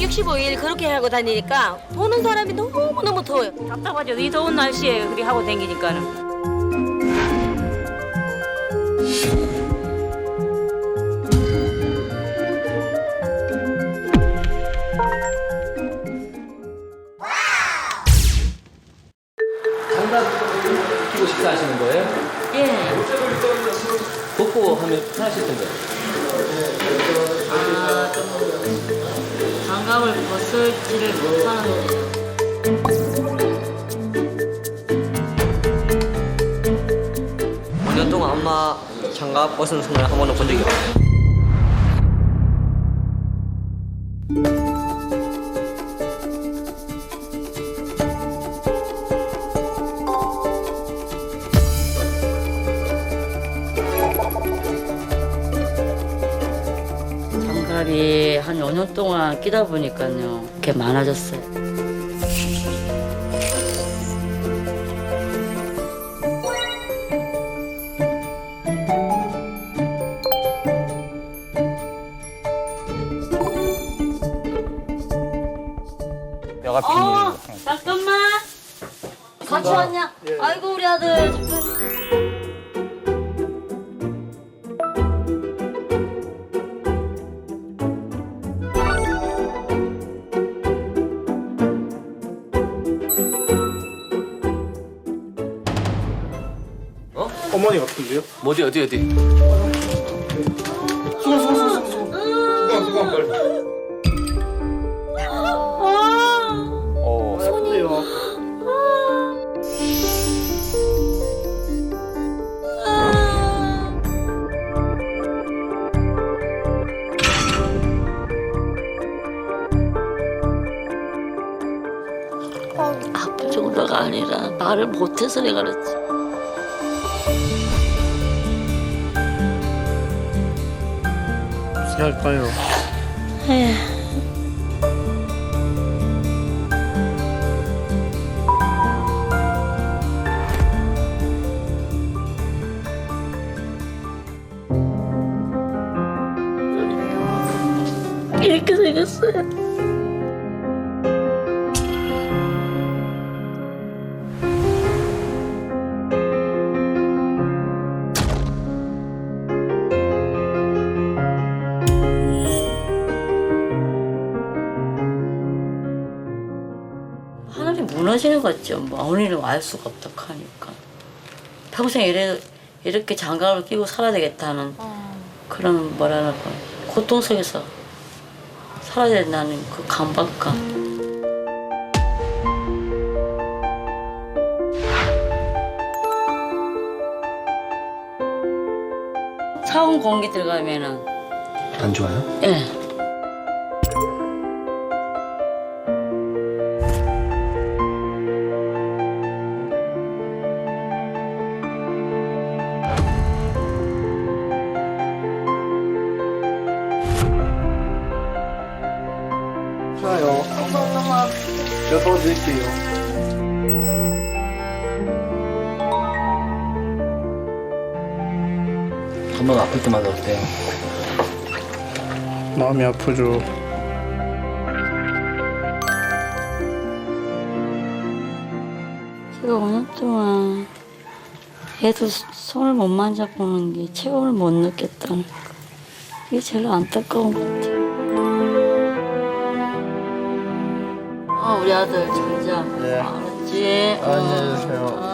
365일 그렇게 하고 다니니까 보는 사람이 너무너무 더워요. 답답하죠. 이 더운 날씨에 그렇게 하고 다니니까는. 장갑 끼고 식사하시는 거예요? 예. 벗고 하면 편하실 텐데. 장갑을 벗을지를 못하는. 5년 동안 엄마 장갑 벗은 손을 한 번도 본 적이 없어요. 장갑이 한 5년 동안 끼다 보니까요. 이렇게 많아졌어요. 뼈가 핀. 잠깐만. 같이 왔냐? 아이고 우리 아들. 어머니 같은데요? 어디? 수건 빨리. 손이요. 아플 정도가 아니라 말을 못해서 내가 그랬지. 어떻게 할까요? 이렇게 생겼어요. 하늘이 무너지는 것 같죠. 뭐 어머니는 알 수가 없다 하니까 평생 이렇게 장갑을 끼고 살아야 되겠다는 그런 뭐라나 고통 속에서 살아야 된다는 그 강박감. 차가운 공기 들어가면은 안 좋아요? 예. 좋아요. 제가 도와드릴게요. 엄마가 아플 때마다 어때요? 마음이 아프죠. 제가 5년 동안 애도 손을 못 만져보는 게 체온을 못 느꼈다는 거. 이게 제일 안타까운 것 같아요. 우리 아들 잘 자. 네. 알았지? 안녕히 계세요.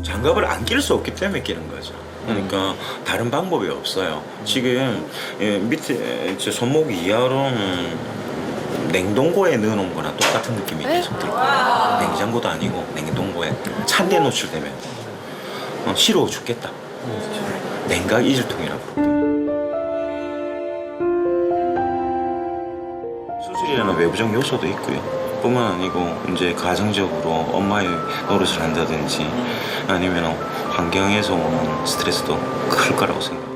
장갑을 안 낄 수 없기 때문에 끼는 거죠. 그러니까 다른 방법이 없어요. 지금 밑에 제 손목 이하로는 냉동고에 넣어놓은 거랑 똑같은 느낌이 계속 들고 냉장고도 아니고 냉동고에 찬데 노출되면 싫어 죽겠다. 냉각 이질통이라고 부르거든요. 수술이라는 외부적 요소도 있고요. 뿐만 아니고 이제 가정적으로 엄마의 노릇을 한다든지 아니면 환경에서 오는 스트레스도 클 거라고 생각합니다.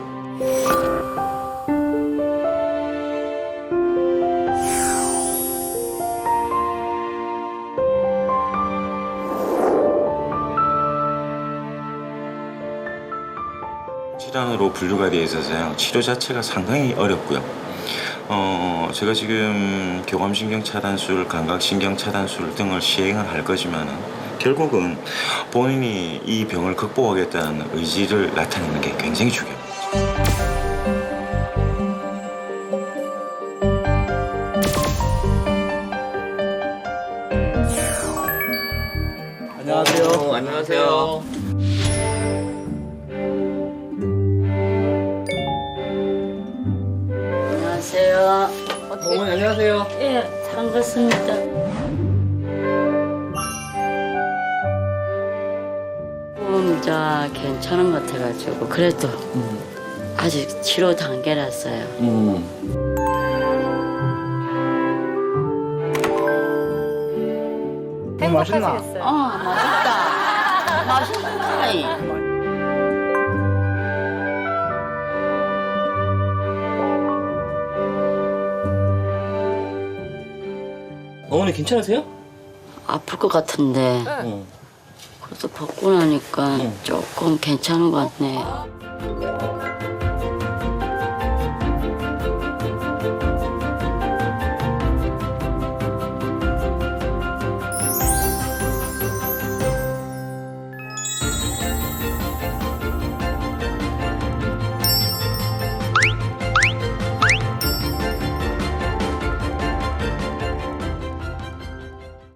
질환으로 분류가 되어 있어서요. 치료 자체가 상당히 어렵고요. 제가 지금 교감신경 차단술, 감각신경 차단술 등을 시행을 할 거지만은 결국은 본인이 이 병을 극복하겠다는 의지를 나타내는 게 굉장히 중요합니다. 안녕하세요. 안녕하세요. 안녕하세요. 어머니 안녕하세요. 예, 반갑습니다. 조금 괜찮은 것 같아가지고 그래도 아직 치료 단계라서요. 행복하시겠어요. 맛있다. 맛있다. 어머니 괜찮으세요? 아플 것 같은데 응. 그래도 벗고 나니까 조금 괜찮은 것 같네요.